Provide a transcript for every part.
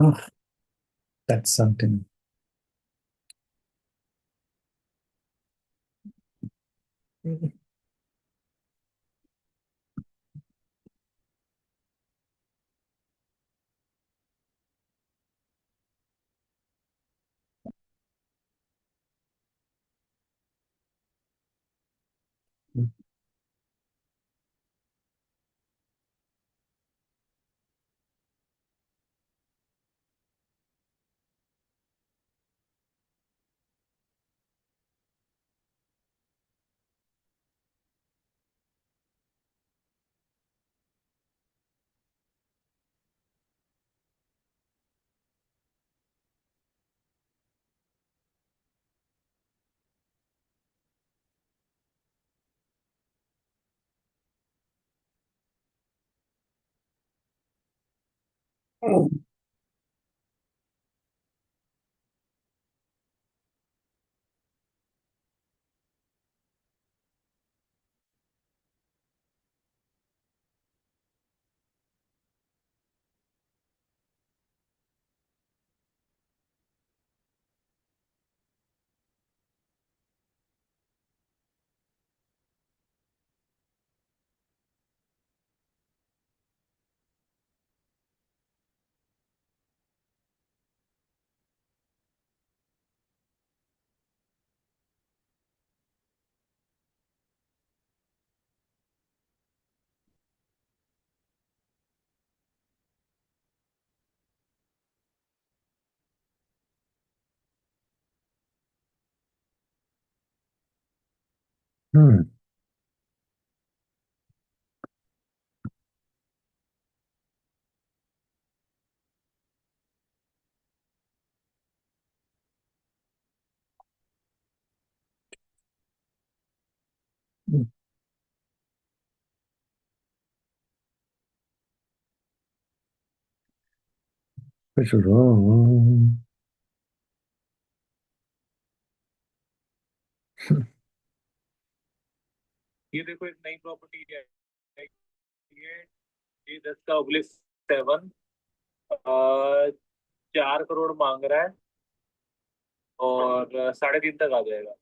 Oh, that's something. Hmm. What's wrong? ये देखो एक नई प्रॉपर्टी है। ये जी 10 का/7 4 करोड़ मांग रहा है और 3.5 तक आ जाएगा।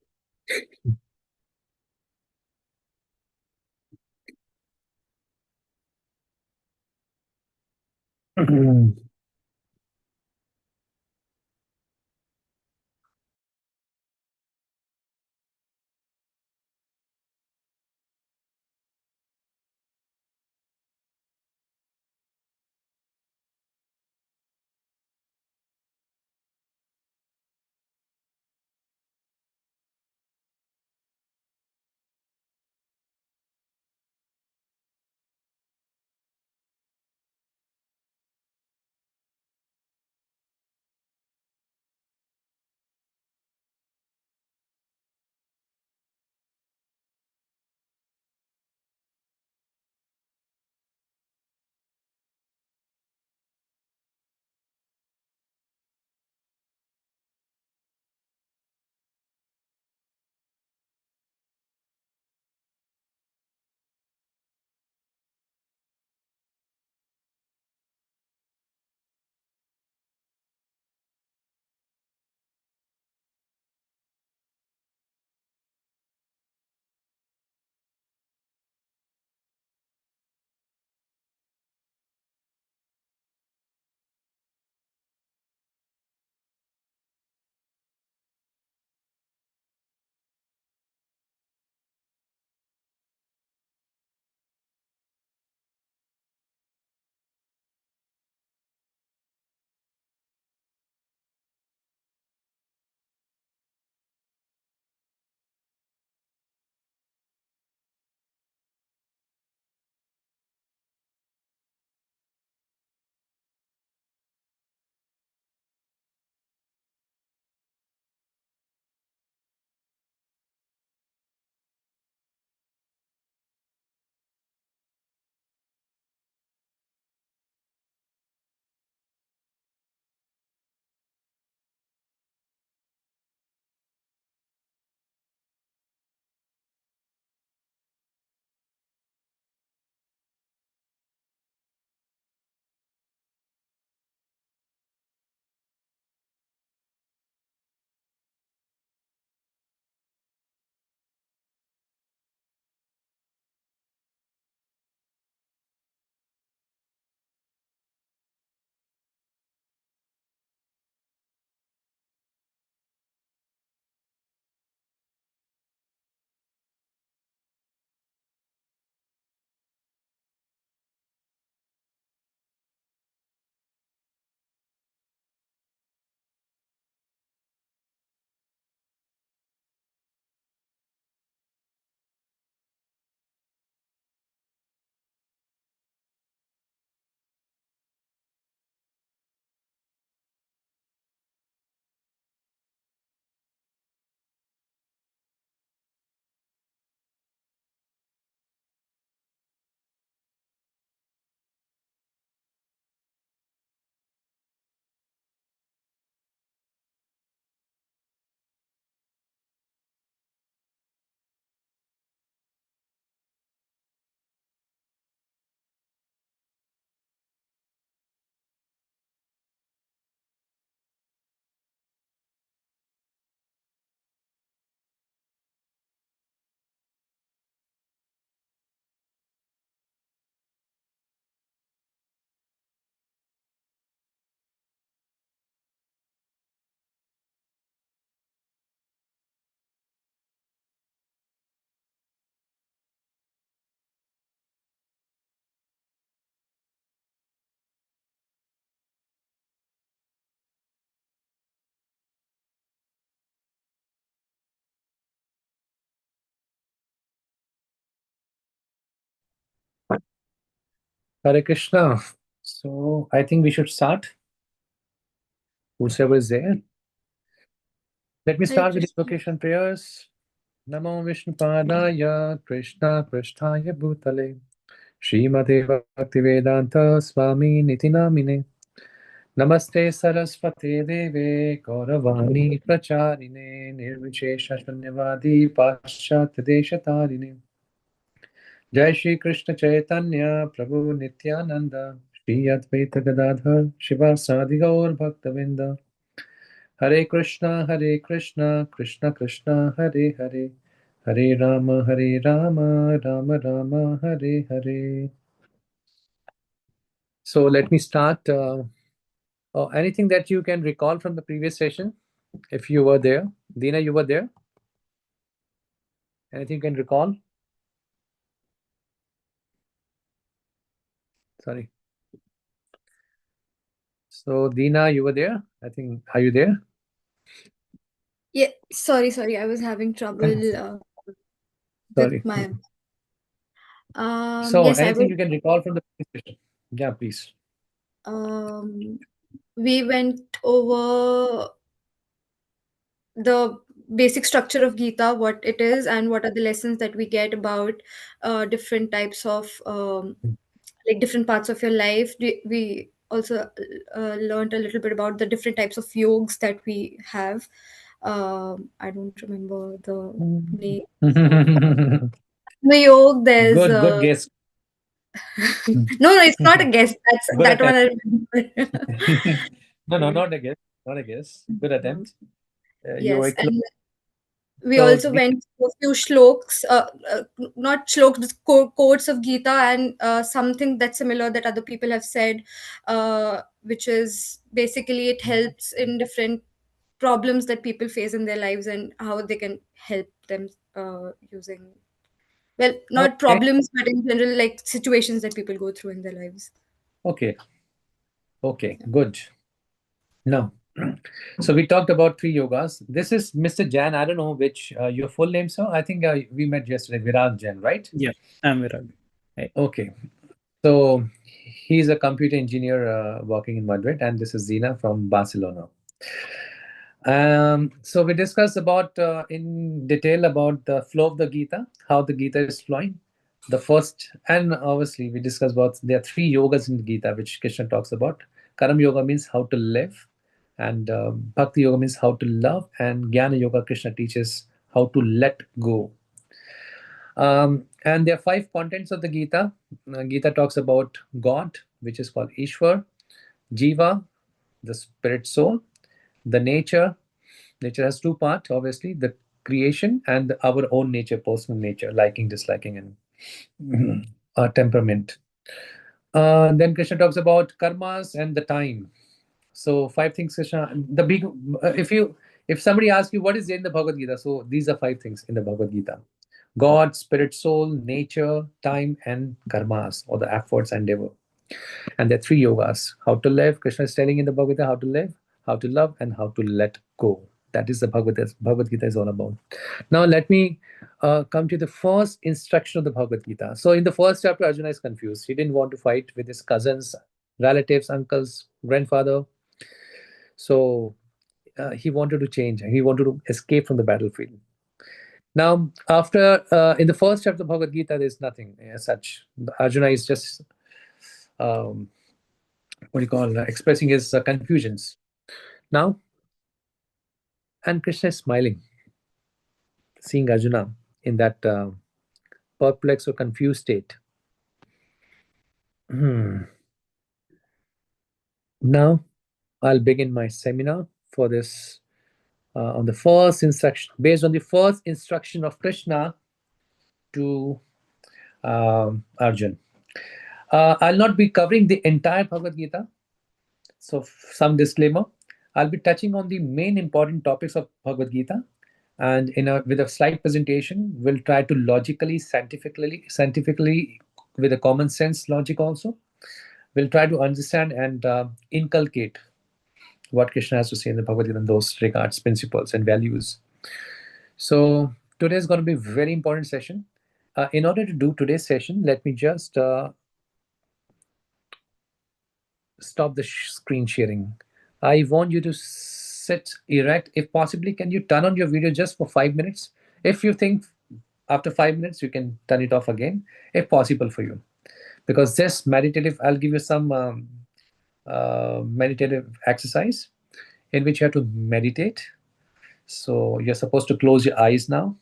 Hare Krishna. So I think we should start. Whosoever is there. Let me Hare start with the Krishna. invocation prayers. Namo Vishnu Padaya Krishna Krishnaya Bhutale Srimate Bhaktivedanta Swami Niti Namine Namaste Saraswate Deve Gauravani Pracharine Nirvishesha Shunyavadi Paschat Deshatarine Jai Shri Krishna Chaitanya Prabhu Nityananda Shri Advaita Gadadhar Shivasadi Gaur Bhaktavinda Hare Krishna, Krishna Krishna, Hare Hare, Hare Rama, Rama Rama, Hare Hare. So let me start. Anything that you can recall from the previous session, if you were there. Dina, you were there? Anything you can recall? Sorry. So Dina, you were there? I think, are you there? Yeah, sorry. I was having trouble Sorry. with my. So Yes, I anything was. you can recall from the previous session? Yeah, please. We went over the basic structure of Gita, what it is, and what are the lessons that we get about different types of like different parts of your life. We also learned a little bit about the different types of yogs that we have. I don't remember the name of the yog. There's Good guess. no, it's not a guess. That's Good that one. attempt. I remember. No, not a guess. Not a guess. Good attempt. You were Yes, close. and we So, also went to a few shloks, not shloks, just quotes of Gita, and something that's similar that other people have said, which is basically it helps in different problems that people face in their lives and how they can help them using, well, not okay, problems, but in general, like situations that people go through in their lives. okay, good. Now, so we talked about three yogas. This is Mr. Jan. I don't know which your full name, sir. I think we met yesterday, Virag Jan, right? Yeah, I'm Virag. Hey. Okay. So he's a computer engineer working in Madrid, and this is Zina from Barcelona. So we discussed about in detail about the flow of the Gita, how the Gita is flowing. The first, and obviously we discussed about there are three yogas in the Gita, which Krishna talks about. Karam Yoga means how to live, and Bhakti Yoga means how to love, and Jnana Yoga Krishna teaches how to let go. And there are five contents of the Gita. Gita talks about God, which is called Ishwar, Jiva, the spirit soul, the nature. Nature has two parts, obviously, the creation and our own nature, personal nature, liking, disliking, and temperament. Then Krishna talks about karmas and the time. So five things, Krishna. The big, if somebody asks you what is there in the Bhagavad Gita, so these are five things in the Bhagavad Gita: God, spirit, soul, nature, time, and karmas, or the efforts and endeavor. And there are three yogas: how to live. Krishna is telling in the Bhagavad Gita how to live, how to love, and how to let go. That is the Bhagavad Gita is all about. Now let me come to the first instruction of the Bhagavad Gita. So in the first chapter, Arjuna is confused. He didn't want to fight with his cousins, relatives, uncles, grandfather. So he wanted to change. He wanted to escape from the battlefield. Now, after in the first chapter of the Bhagavad Gita, there's nothing as such. Arjuna is just what do you call expressing his confusions. Now, and Krishna is smiling, seeing Arjuna in that perplexed or confused state. Now, I'll begin my seminar for this on the first instruction, based on the first instruction of Krishna to Arjun. I'll not be covering the entire Bhagavad Gita. So, some disclaimer. I'll be touching on the main important topics of Bhagavad Gita, and with a slide presentation, we'll try to logically, scientifically, with a common sense logic also, we'll try to understand and inculcate what Krishna has to say in the Bhagavad Gita in those regards, principles, and values. So today is going to be a very important session. In order to do today's session, let me just stop the screen sharing. I want you to sit erect. If possibly, can you turn on your video just for 5 minutes? If you think after 5 minutes you can turn it off again, if possible for you. Because this meditative, I'll give you some meditative exercise in which you have to meditate. So you're supposed to close your eyes now.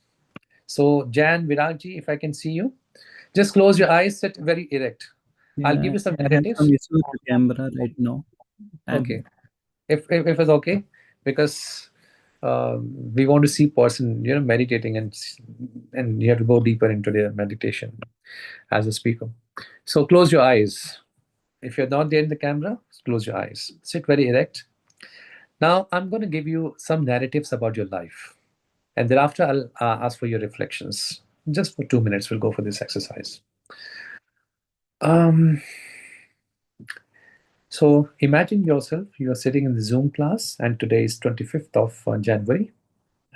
So Jan, Viragji, if I can see you, just close your eyes, sit very erect. I'll give you some I have narratives. some issue with the camera right now. Okay. If it's okay, because we want to see person, meditating, and you have to go deeper into their meditation as a speaker. So close your eyes. If you're not there in the camera, close your eyes. Sit very erect. Now I'm going to give you some narratives about your life, and thereafter I'll ask for your reflections. Just for 2 minutes, we'll go for this exercise. So imagine yourself, you are sitting in the Zoom class, and today is 25th of January,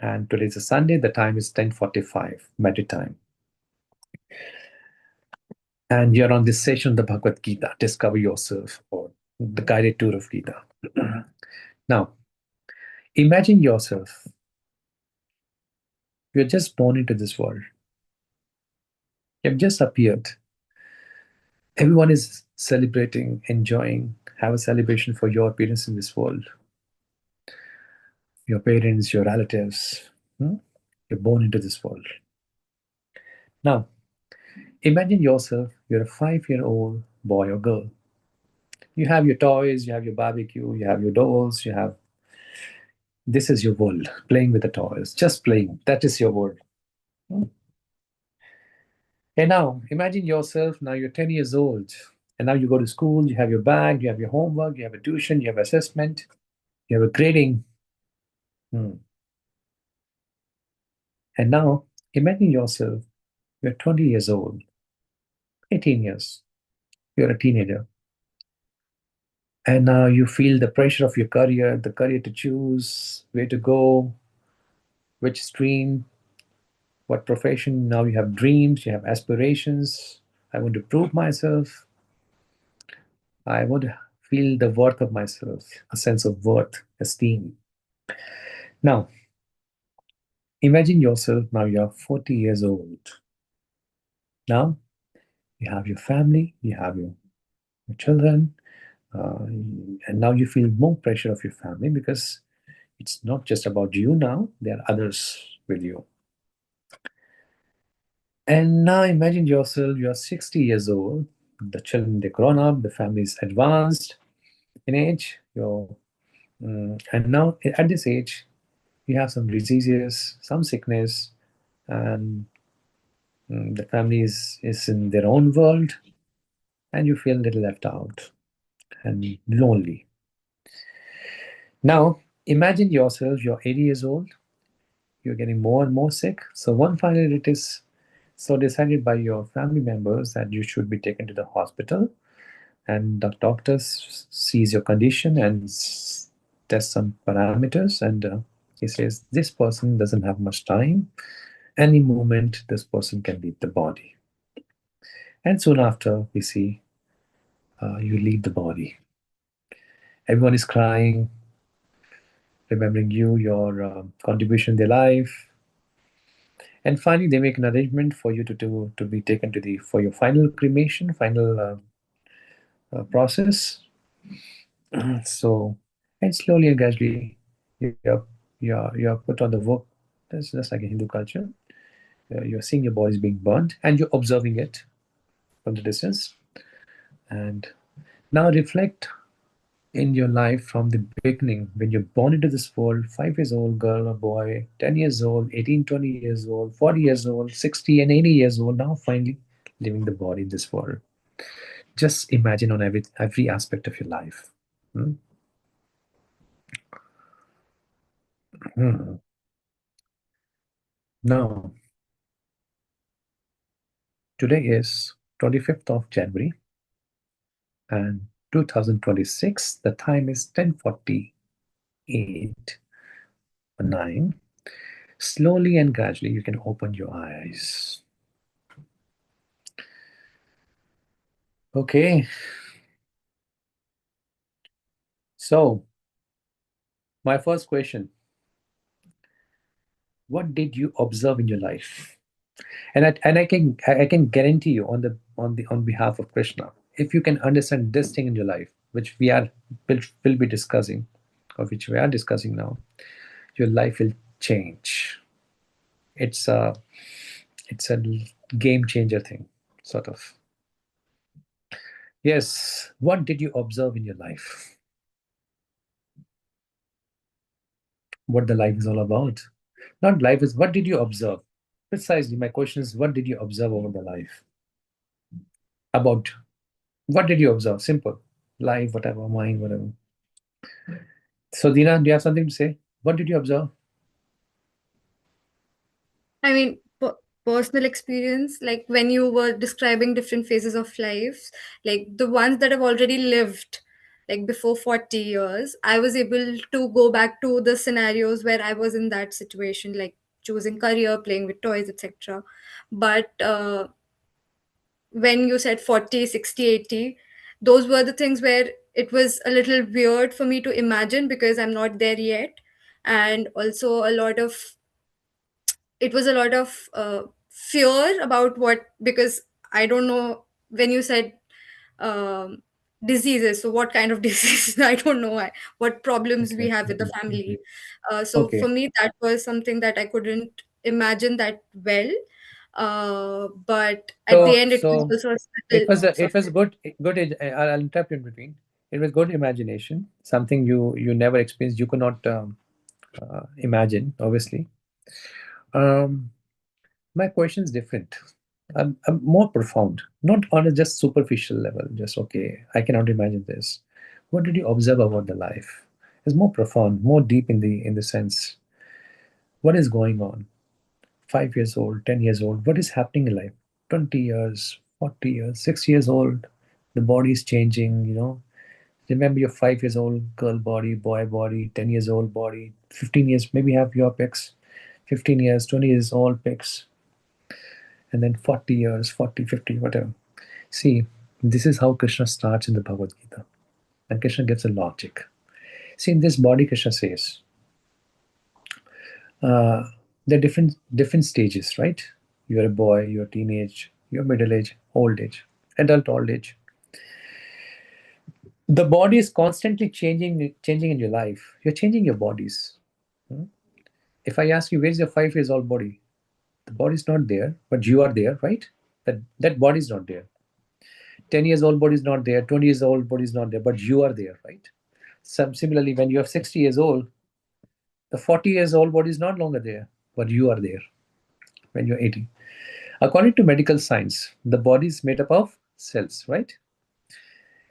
and today is a Sunday. The time is 10:45 Madrid time, and you're on this session of the Bhagavad Gita, Discover Yourself, or the guided tour of Gita. Now, imagine yourself. You're just born into this world. You've just appeared. Everyone is celebrating, enjoying, have a celebration for your appearance in this world. Your parents, your relatives, you're born into this world. Now, imagine yourself, you're a 5-year-old boy or girl. You have your toys, you have your barbecue, you have your dolls, this is your world, playing with the toys, just playing. That is your world. And now, imagine yourself, now you're 10 years old, and now you go to school, you have your bag, you have your homework, you have a tuition, you have assessment, you have a grading. And now, imagine yourself, you're 20 years old, 18 years, you're a teenager. And now you feel the pressure of your career, the career to choose, where to go, which stream, what profession. Now you have dreams, you have aspirations. I want to prove myself. I want to feel the worth of myself, a sense of worth, esteem. Now, imagine yourself, now you're 40 years old. Now, you have your family, you have your children, and now you feel more pressure of your family because it's not just about you now, there are others with you. And now imagine yourself, you're 60 years old, the children, they're grown up, the family is advanced in age, and now at this age, you have some diseases, some sickness, and the family is in their own world, and you feel a little left out and lonely. Now, imagine yourself, you're 80 years old, you're getting more and more sick. So one finally it is so decided by your family members that you should be taken to the hospital, and the doctor sees your condition and tests some parameters, and he says this person doesn't have much time. Any moment this person can leave the body. And soon after, we see you leave the body. Everyone is crying, remembering you, your contribution in their life. And finally, they make an arrangement for you to be taken to for your final cremation, final process. So, and slowly and gradually, you're put on the work. That's just like a Hindu culture. You're seeing your bodies being burnt, and you're observing it from the distance. And now reflect in your life from the beginning, when you're born into this world, 5 years old girl or boy, 10 years old, 18, 20 years old, 40 years old, 60 and 80 years old, now finally leaving the body in this world. Just imagine on every aspect of your life. Now, today is 25th of January and 2026. The time is 10:48 or 9. Slowly and gradually, you can open your eyes. Okay. So, my first question: what did you observe in your life? And I can guarantee you on behalf of Krishna, if you can understand this thing in your life, which will be discussing, or which we are discussing now, your life will change. It's a game changer thing, sort of. Yes. What did you observe in your life? What the life is all about? Not life is, what did you observe? Precisely, my question is, what did you observe over the life? About what did you observe? Simple. Life, whatever, mind, whatever. So, Dina, do you have something to say? What did you observe? I mean, personal experience, like when you were describing different phases of life, like the ones that I've already lived, like before 40 years, I was able to go back to the scenarios where I was in that situation, like choosing career, playing with toys, etc. But when you said 40, 60, 80, those were the things where it was a little weird for me to imagine because I'm not there yet. And also a lot of it was a lot of fear about what, because I don't know when you said um, diseases, so what kind of disease? I don't know what problems we Okay. have with the family. So for Okay. me that was something that I couldn't imagine that well, but at the So, end it was so also a it little was a, sort it was good. I'll interrupt you in between. It was good imagination, something you never experienced, you could not imagine, obviously. Um, my question is different. I'm more profound, not on a just superficial level. Just okay, I cannot imagine this. What did you observe about the life? It's more profound, more deep in the sense. What is going on? 5 years old, 10 years old. What is happening in life? 20 years, 40 years, 6 years old. The body is changing. Remember your 5 years old girl body, boy body, 10 years old body, 15 years. Maybe have your pics. 15 years, 20 years old pics, and then 40 years, 40, 50, whatever. See, this is how Krishna starts in the Bhagavad Gita. And Krishna gives a logic. See, in this body, Krishna says, there are different stages, right? You're a boy, you're teenage, you're middle age, old age, adult old age. The body is constantly changing in your life. You're changing your bodies. Hmm? If I ask you, where's your 5 years old body? The body's not there, but you are there, right? That body's not there. 10 years old body is not there, 20 years old body is not there, but you are there, right? Similarly, when you are 60 years old, the 40 years old body is not longer there, but you are there when you're 80. According to medical science, the body is made up of cells, right?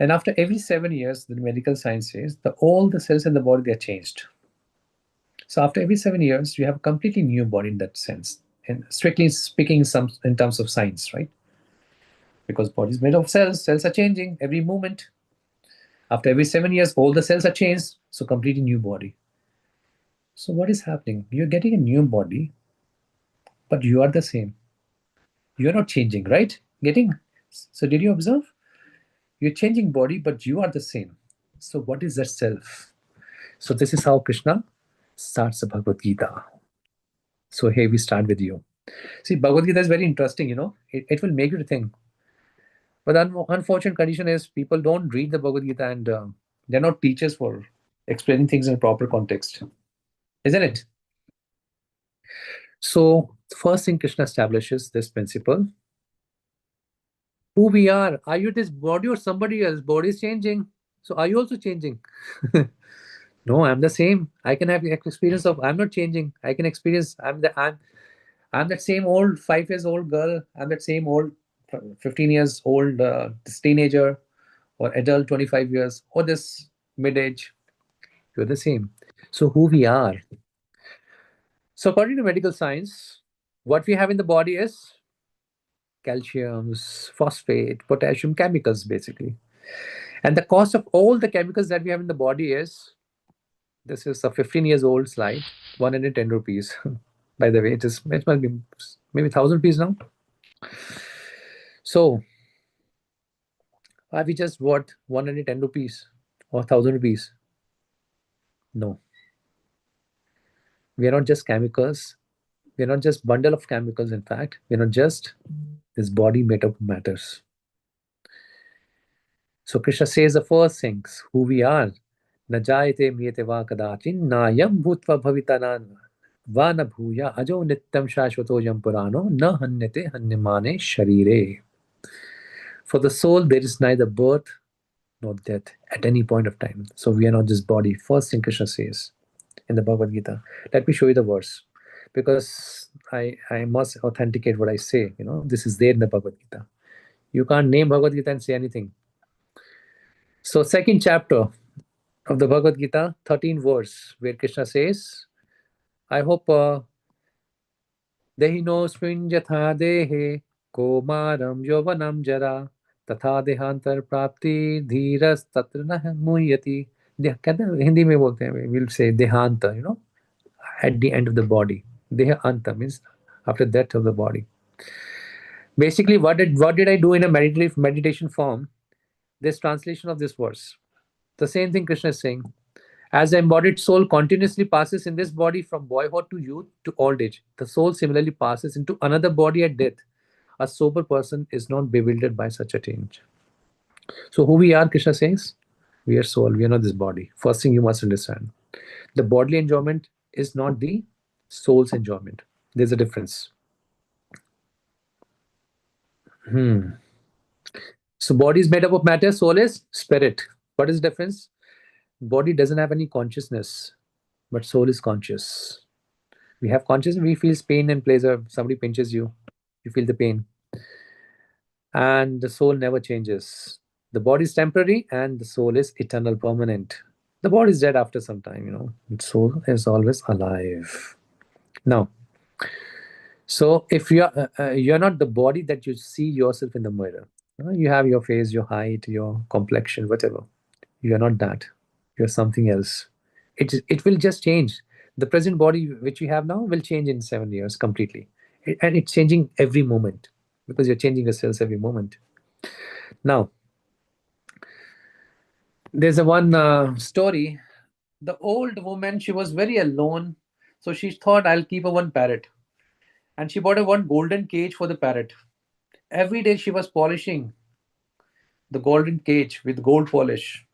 And after every 7 years, the medical science says all the cells in the body, they are changed. So after every 7 years, you have a completely new body in that sense. And strictly speaking, in terms of science, right? Because body is made of cells, cells are changing every moment. After every 7 years, all the cells are changed, so completely new body. So what is happening? You're getting a new body, but you are the same. You're not changing, right? So did you observe? You're changing body, but you are the same. So what is that self? So this is how Krishna starts the Bhagavad Gita. So here we start with you. See, Bhagavad Gita is very interesting. It will make you think. But the unfortunate condition is people don't read the Bhagavad Gita, and they're not teachers for explaining things in proper context. Isn't it? So first thing Krishna establishes this principle. Who we are. Are you this body or somebody else? Body is changing. So are you also changing? No, I'm the same. I can have the experience of I'm not changing. I can experience I'm that same old 5 years old girl. I'm that same old 15 years old this teenager or adult 25 years or this mid age. You're the same. So who we are. So according to medical science, what we have in the body is calciums, phosphate, potassium chemicals basically. And the cost of all the chemicals that we have in the body is, this is a 15 years old slide, 110 rupees. By the way, it must be maybe 1,000 rupees now. So have we just what 110 rupees or 1,000 rupees? No. We are not just chemicals. We are not just bundle of chemicals, in fact. We are not just this body made up of matters. So Krishna says the first things, who we are. Na jayate mriyate va kadachin nayam bhutva bhavitanan va na bhuya ajo nityam shashvato jam purano na hanyate hanyamane sharire. For the soul, there is neither birth nor death at any point of time. So we are not this body. First thing Krishna says in the Bhagavad Gita. Let me show you the verse because I must authenticate what I say. This is there in the Bhagavad Gita. You can't name Bhagavad Gita and say anything. So second chapter of the Bhagavad Gita, 13th verse, where Krishna says, I hope Dehinosmin jatha dehe komaram yovanam jara तथा देहांतर प्राप्ति धीरस तत्र न मुह्यति. कहते हैं हिंदी में बोलते हैं, will say देहांत, at the end of the body. Dehanta means after death of the body. Basically, what did I do in a meditation form? This translation of this verse. The same thing Krishna is saying. As the embodied soul continuously passes in this body from boyhood to youth to old age, the soul similarly passes into another body at death. A sober person is not bewildered by such a change. So who we are, Krishna says? We are soul, we are not this body. First thing you must understand. The bodily enjoyment is not the soul's enjoyment. There's a difference. So body is made up of matter, soul is spirit. What is the difference? Body doesn't have any consciousness, but soul is conscious. We have consciousness, we feel pain and pleasure. Somebody pinches you, you feel the pain. And the soul never changes. The body is temporary and the soul is eternal, permanent. The body is dead after some time, The soul is always alive. Now, so if you're not the body that you see yourself in the mirror. You have your face, your height, your complexion, whatever. You're not that. You're something else. It will just change. The present body which we have now will change in 7 years completely. And it's changing every moment because you're changing yourselves every moment. Now, there's a one story. The old woman, she was very alone. So she thought, I'll keep a one parrot. And she bought a one golden cage for the parrot. Every day she was polishing the golden cage with gold polish.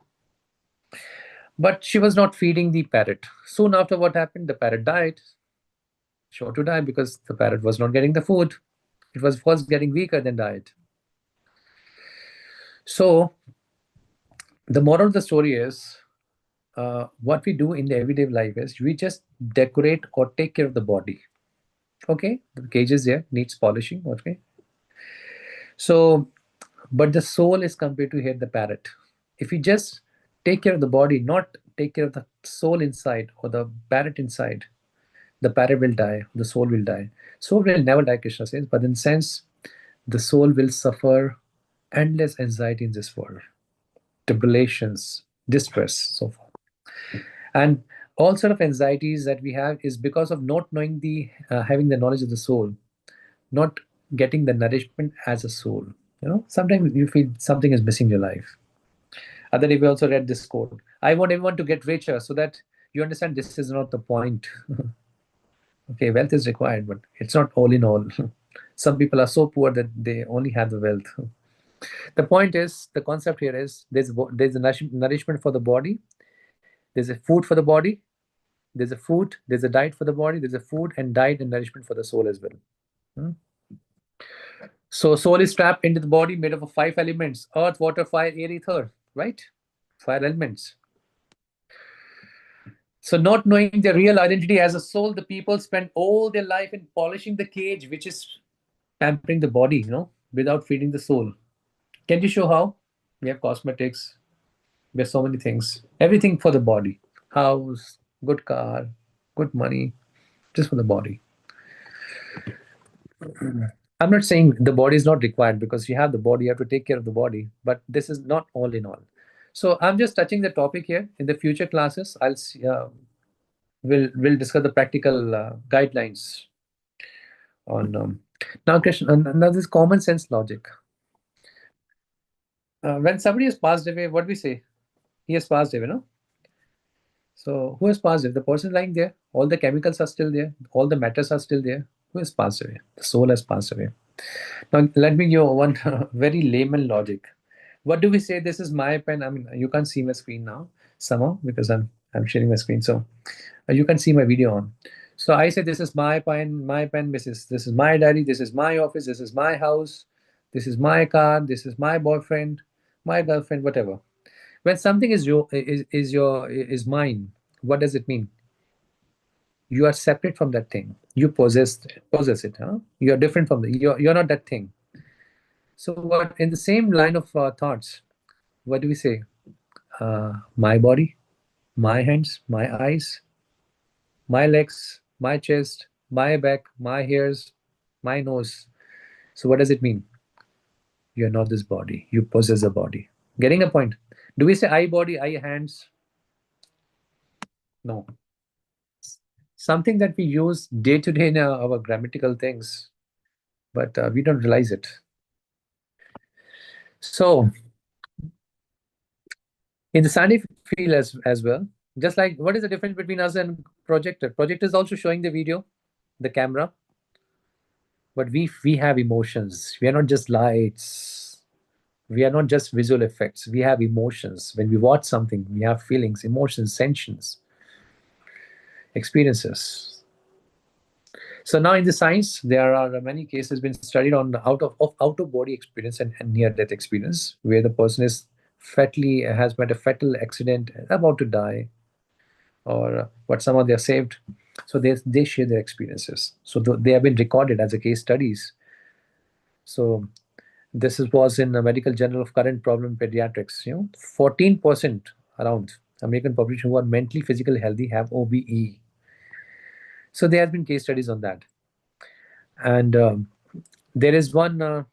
But she was not feeding the parrot. Soon after, what happened? The parrot died. Sure to die because the parrot was not getting the food. It was first getting weaker, then died. So the moral of the story is, what we do in the everyday life is we just decorate or take care of the body. Okay, the cage is there, needs polishing. Okay. So, but the soul is compared to here the parrot. If we just take care of the body, not take care of the soul inside or the parrot inside, the parrot will die, the soul will die. Soul will never die, Krishna says, but in sense, the soul will suffer endless anxiety in this world, tribulations, distress, so forth. And all sort of anxieties that we have is because of not knowing having the knowledge of the soul, not getting the nourishment as a soul. Sometimes you feel something is missing in your life. Other day we also read this quote. I want everyone to get richer so that you understand this is not the point. Okay, wealth is required, but it's not all in all. Some people are so poor that they only have the wealth. The point is, the concept here is there's a nourishment for the body. There's a food for the body. There's a food, there's a diet for the body. There's a food and diet and nourishment for the soul as well. So soul is trapped into the body made up of 5 elements: earth, water, fire, air, ether, right? 5 elements. So not knowing their real identity as a soul, the people spend all their life in polishing the cage, which is pampering the body, without feeding the soul. Can you show how? We have cosmetics. We have so many things. Everything for the body. House, good car, good money, just for the body. I'm not saying the body is not required, because you have the body, you have to take care of the body, but this is not all in all. So I'm just touching the topic here. In the future classes, I'll see, we'll discuss the practical guidelines on now Krishna. Now this common sense logic. When somebody has passed away, what we say? He has passed away, no? So who has passed away? The person lying there. All the chemicals are still there. All the matters are still there. Who has passed away? The soul has passed away. Now let me give you one very layman logic. What do we say? This is my pen. I mean, you can't see my screen now somehow because I'm sharing my screen. So you can see my video on. So I say this is my pen, this is my diary, this is my office, this is my house, this is my car, this is my boyfriend, my girlfriend, whatever. When something is is mine, what does it mean? You are separate from that thing. You possess it. Huh? You are different from you're not that thing. So what in the same line of thoughts, what do we say? My body, my hands, my eyes, my legs, my chest, my back, my hairs, my nose. So what does it mean? You're not this body. You possess a body. Getting a point? Do we say I body, I hands? No. Something that we use day to day in our grammatical things, but we don't realize it. So in the scientific field as well, just like what is the difference between us and projector? Projector is also showing the video, the camera, but we have emotions. We are not just lights. We are not just visual effects. We have emotions. When we watch something, we have feelings, emotions, sensations, experiences. So now in the science, there are many cases been studied on the out of body experience and near death experience, where the person has met a fatal accident, about to die, or but somehow they are saved. So they share their experiences. So they have been recorded as a case studies. So this was in the Medical Journal of Current Problem Pediatrics. 14% around American population who are mentally, physically healthy have OBE. So there has been case studies on that. And there is one,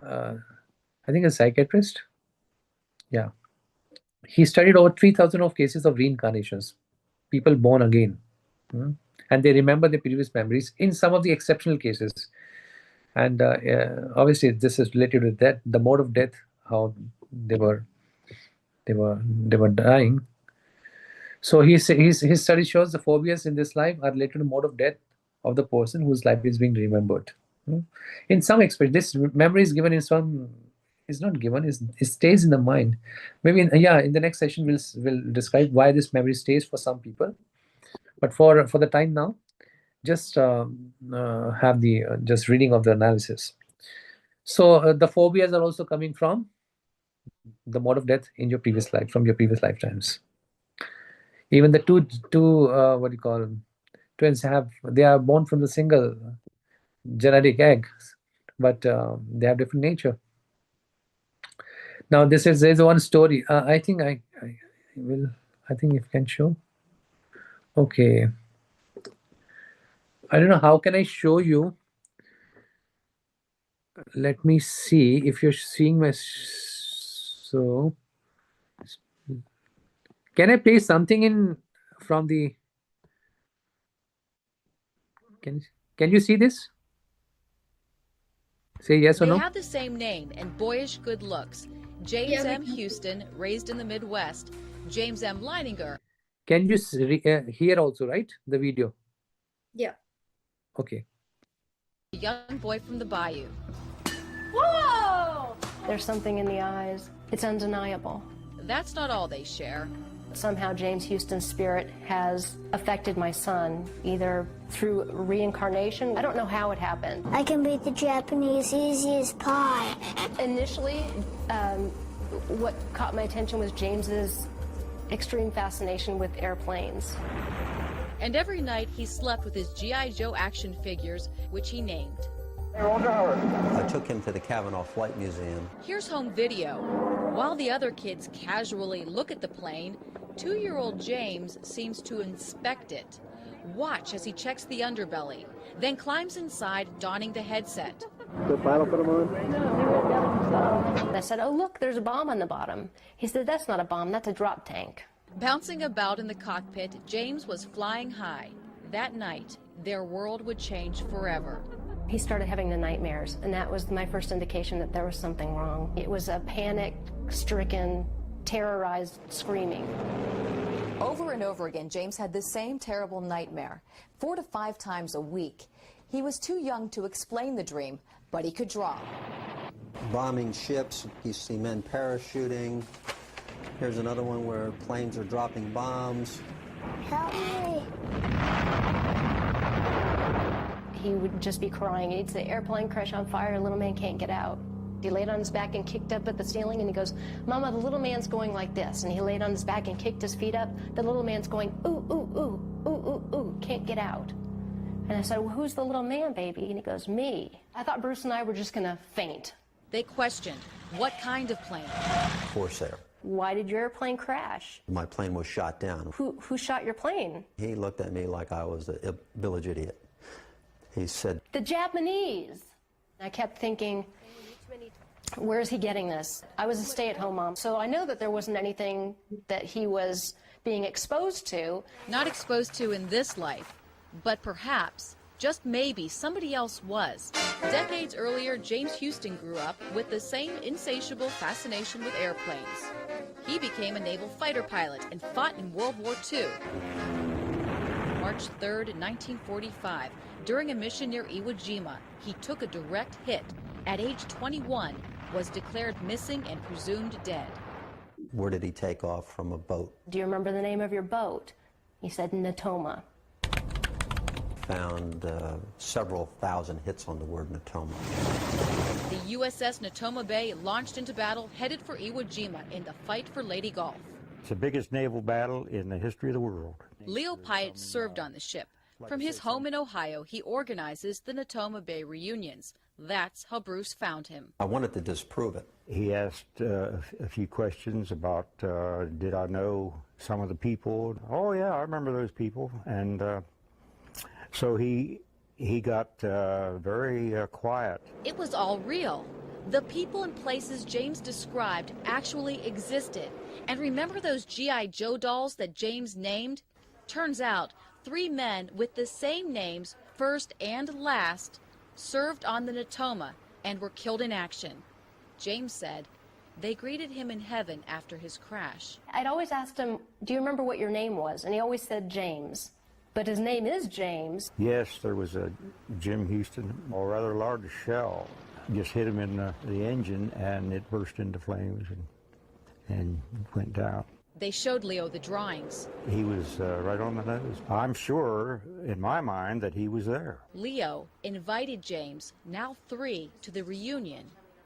I think a psychiatrist. Yeah. He studied over 3,000 of cases of reincarnations, people born again. And they remember their previous memories in some of the exceptional cases. And obviously this is related to death, the mode of death, how they were dying. So his study shows the phobias in this life are related to the mode of death of the person whose life is being remembered. In some experience, this memory is given in some, is not given, it stays in the mind. Maybe in the next session we'll describe why this memory stays for some people. But for the time now, just have the just reading of the analysis. So the phobias are also coming from the mode of death in your previous life, from your previous lifetimes. Even the two what do you call them? Twins they are born from the single genetic egg, but they have different nature. Now there's one story. I think I think if can show. Okay. I don't know how can I show you. Let me see if you're seeing my. So can I play something in from the? Can you see this? Say yes or no. They have the same name and boyish good looks. James M. Houston, raised in the Midwest. James M. Leininger. Can you hear also, right? The video. Yeah. Okay. A young boy from the Bayou. Whoa! There's something in the eyes. It's undeniable. That's not all they share. Somehow James Houston's spirit has affected my son, either through reincarnation. I don't know how it happened. I can beat the Japanese easy as pie. Initially, what caught my attention was James's extreme fascination with airplanes. And every night he slept with his G.I. Joe action figures, which he named. I took him to the Kavanaugh Flight Museum. Here's home video. While the other kids casually look at the plane, 2-year-old James seems to inspect it. Watch as he checks the underbelly, then climbs inside, donning the headset. The pilot put him on? I said, oh, look, there's a bomb on the bottom. He said, that's not a bomb, that's a drop tank. Bouncing about in the cockpit, James was flying high. That night, their world would change forever. He started having the nightmares, and that was my first indication that there was something wrong. It was a panic-stricken terrorized screaming. Over and over again, James had the same terrible nightmare, 4 to 5 times a week. He was too young to explain the dream, but he could draw. Bombing ships, you see men parachuting. Here's another one where planes are dropping bombs. Help me. He would just be crying. He'd say, airplane crash on fire, little man can't get out. He laid on his back and kicked up at the ceiling, and he goes, Mama, the little man's going like this. And he laid on his back and kicked his feet up. The little man's going, ooh, ooh, ooh, ooh, ooh, ooh, can't get out. And I said, well, who's the little man, baby? And he goes, me. I thought Bruce and I were just going to faint. They questioned, what kind of plane? Corsair. Why did your airplane crash? My plane was shot down. Who shot your plane? He looked at me like I was a village idiot. He said, The Japanese. I kept thinking, where is he getting this? I was a stay-at-home mom, so I know that there wasn't anything that he was being exposed to. Not exposed to in this life, but perhaps, just maybe, somebody else was. Decades earlier, James Houston grew up with the same insatiable fascination with airplanes. He became a naval fighter pilot and fought in World War II. March 3rd, 1945, during a mission near Iwo Jima, he took a direct hit. At age 21, was declared missing and presumed dead. where did he take off from a boat? Do you remember the name of your boat? He said Natoma. Found several thousand hits on the word Natoma. The USS Natoma Bay launched into battle, headed for Iwo Jima in the fight for Leyte Gulf. It's the biggest naval battle in the history of the world. Leo Pyatt served on the ship. From his home in Ohio, he organizes the Natoma Bay reunions. That's how Bruce found him. I wanted to disprove it. He asked a few questions about, did I know some of the people? Oh yeah, I remember those people. And so he got very quiet. It was all real. The people and places James described actually existed. And remember those G.I. Joe dolls that James named? Turns out 3 men with the same names, first and last, served on the Natoma and were killed in action. James said they greeted him in heaven after his crash. I'd always asked him, do you remember what your name was? And he always said James. But his name is James. Yes, there was a Jim Houston, a rather large shell, just hit him in the engine, and it burst into flames and went down. They showed Leo the drawings. He was right on the nose. I'm sure, in my mind, that he was there. Leo invited James, now 3, to the reunion.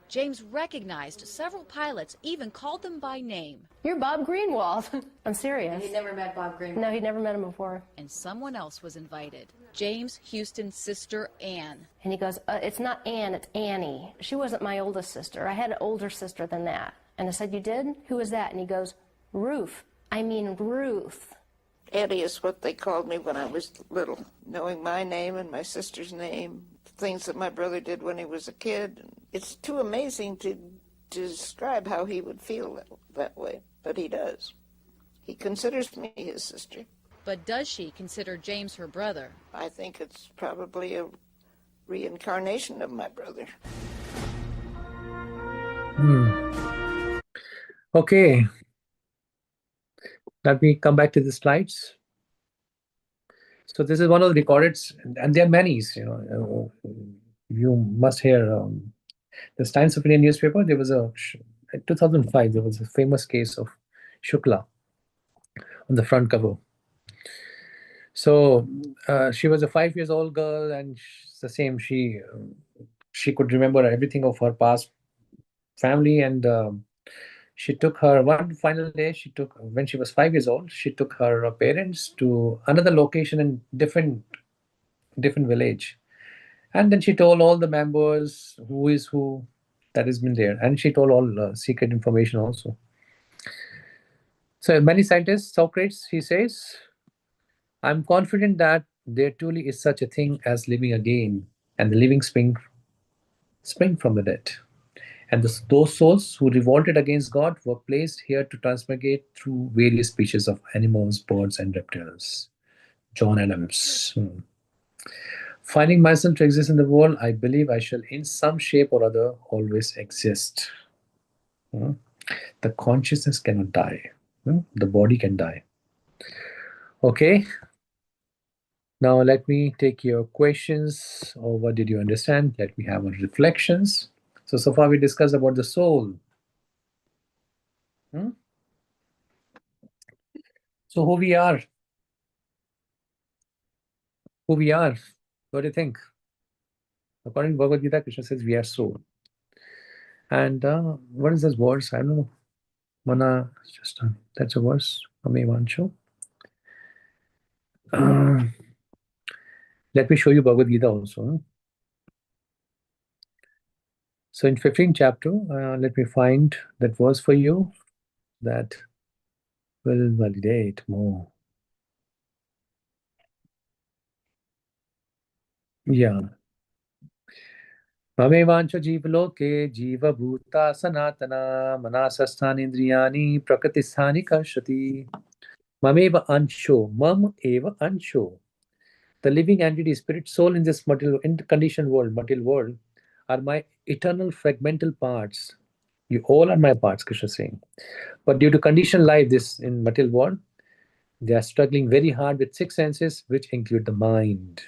James recognized several pilots, even called them by name. You're Bob Greenwald. I'm serious. He'd never met Bob Greenwald. No, he'd never met him before. And someone else was invited. James Houston's sister, Ann. And he goes, it's not Ann, it's Annie. She wasn't my oldest sister. I had an older sister than that. And I said, you did? Who was that? And he goes, Ruth. I mean Ruth. Annie is what they called me when I was little, knowing my name and my sister's name, things that my brother did when he was a kid. It's too amazing to describe how he would feel that way, but he does. He considers me his sister. But does she consider James her brother? I think it's probably a reincarnation of my brother. Okay. Let me come back to the slides. So this is one of the recordeds, and there are many. You must hear the Times of India newspaper. There was in 2005. There was a famous case of Shukla on the front cover. So she was a 5-year-old girl, and it's the same. She could remember everything of her past family, and she took her one final day. When she was 5 years old, she took her parents to another location in different village, and then she told all the members who is who that has been there, and she told all secret information also. So many scientists, Socrates, he says, I'm confident that there truly is such a thing as living again, and the living spring from the dead. And those souls who revolted against God were placed here to transmigrate through various species of animals, birds, and reptiles. John Adams. Finding myself to exist in the world, I believe I shall in some shape or other always exist. The consciousness cannot die. The body can die. Okay. Now let me take your questions, or what did you understand? Let me have reflections. So far we discussed about the soul. So who we are? Who we are? What do you think? According to Bhagavad Gita, Krishna says we are soul. And what is this verse? I don't know. Mana, just that's a verse. Amevancho. Let me show you Bhagavad Gita also. So in 15th chapter, let me find that verse for you that will validate more. Yeah. Mamevancho jivaloke jiva bhuta sanatana manasasthanindriyani prakritisthani karshati. Mameva ansho, mam eva ansho. The living entity, spirit, soul in this material, in the conditioned world, material world, are my eternal fragmental parts. You all are my parts, Krishna is saying. But due to conditioned life, this in material world, they are struggling very hard with 6 senses, which include the mind.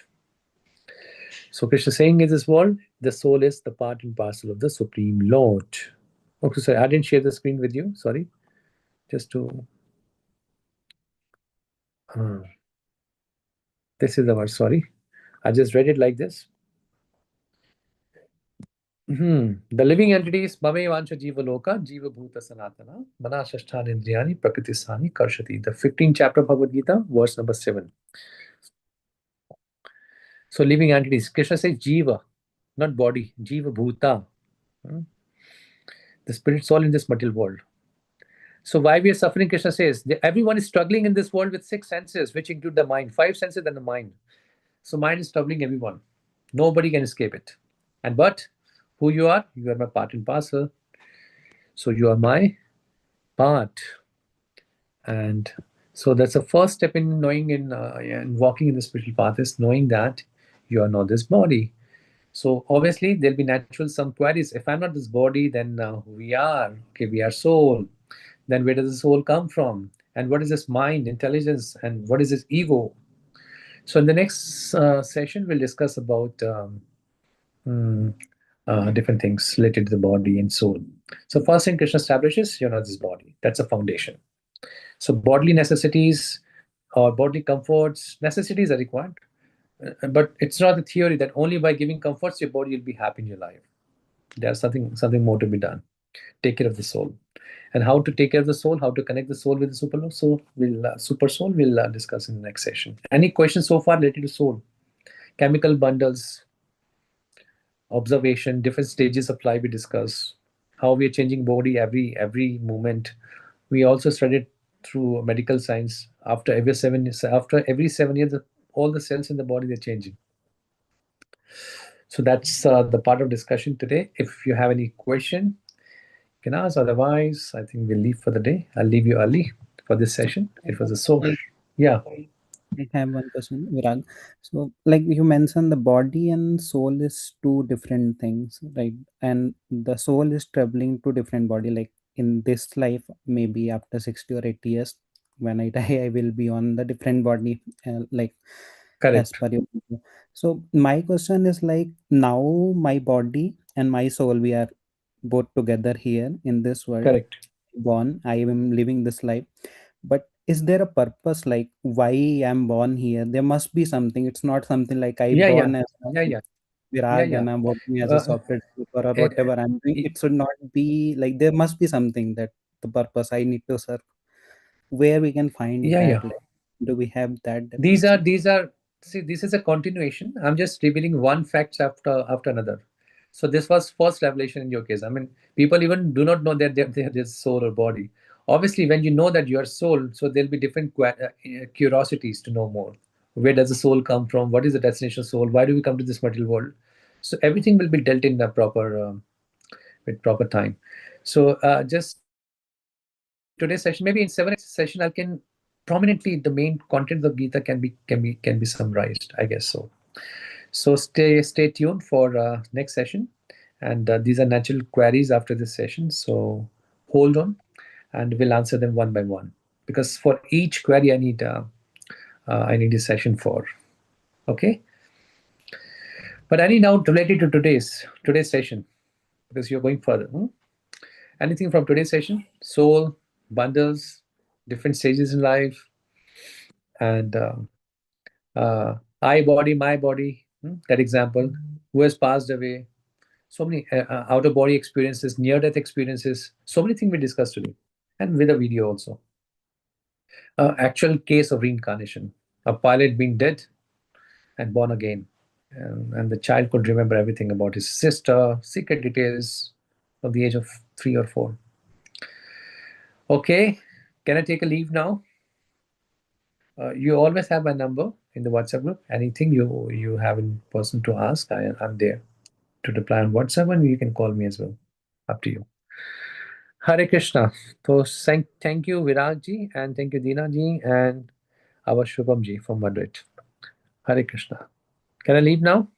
So Krishna is saying in this world, the soul is the part and parcel of the Supreme Lord. Okay, sorry, I didn't share the screen with you. Sorry. Just to... this is the verse, sorry. I just read it like this. The living entities, Mame Vancha Jiva Loka, Jiva Bhuta Sanatana, Manashasthana Indriyani, Prakritisthani Karshati. The 15th chapter of Bhagavad Gita, verse number 7. So living entities, Krishna says Jiva, not body, Jiva Bhuta. The spirit soul in this material world. So why we are suffering, Krishna says, everyone is struggling in this world with 6 senses, which include the mind, 5 senses and the mind. So mind is troubling everyone. Nobody can escape it. And but who you are my part and parcel. So you are my part. And so that's the first step in knowing, in walking in the spiritual path, is knowing that you are not this body. So obviously there'll be natural some queries. If I'm not this body, then who we are? Okay, we are soul. Then where does the soul come from? And what is this mind, intelligence, and what is this ego? So in the next session, we'll discuss about different things related to the body and soul. So first thing Krishna establishes, you're not this body. That's a foundation. So bodily necessities or bodily comforts, necessities are required. But it's not a theory that only by giving comforts, your body will be happy in your life. There's something more to be done. Take care of the soul. And how to take care of the soul, how to connect the soul with the super soul, we'll discuss in the next session. Any questions so far related to soul? Chemical bundles, observation, different stages of life we discuss, how we are changing body every moment. We also studied through medical science. After every 7 years, all the cells in the body, they're changing. So that's the part of discussion today. If you have any question, you can ask. Otherwise, I think we'll leave for the day. I'll leave you early for this session. It was a soul. Yeah. I have one question, Virag. So, like you mentioned, the body and soul is 2 different things, right? And the soul is traveling to different body. Like in this life, maybe after 60 or 80 years, when I die, I will be on the different body, like as Correct. per your. So my question is like, now my body and my soul, we are both together here in this world. Correct. Born, I am living this life, but is there a purpose, like why I'm born here? There must be something. It's not something like I born as Virag and I'm working as a software developer or whatever I'm doing. It should not be like, there must be something that the purpose I need to serve. Where we can find that? Like, do we have that definition? These are see, this is a continuation. I'm just revealing one fact after another. So this was first revelation in your case. I mean, people even do not know that they're soul or body. Obviously, when you know that you are soul, so there'll be different curiosities to know more. Where does the soul come from? What is the destination of soul? Why do we come to this material world? So everything will be dealt in the proper with proper time. So just today's session, maybe in 7th session, I can prominently the main content of Gita can be summarized. I guess so. So stay tuned for next session, and these are natural queries after this session. So hold on, and we'll answer them one by one. Because for each query, I need a session for. Okay. But any doubt related to today's session, because you're going further. Anything from today's session? Soul, bundles, different stages in life, and I body, my body. That example. Who has passed away? So many outer body experiences, near-death experiences. So many things we discussed today, and with a video also. Actual case of reincarnation. A pilot being dead and born again. And the child could remember everything about his sister, secret details from the age of 3 or 4. Okay, can I take a leave now? You always have my number in the WhatsApp group. Anything you have in person to ask, I'm there to reply on WhatsApp, and you can call me as well. Up to you. Hare Krishna. So thank you, Viraj ji, and thank you, Deena ji, and our Shubham ji from Madrid. Hare Krishna. Can I leave now?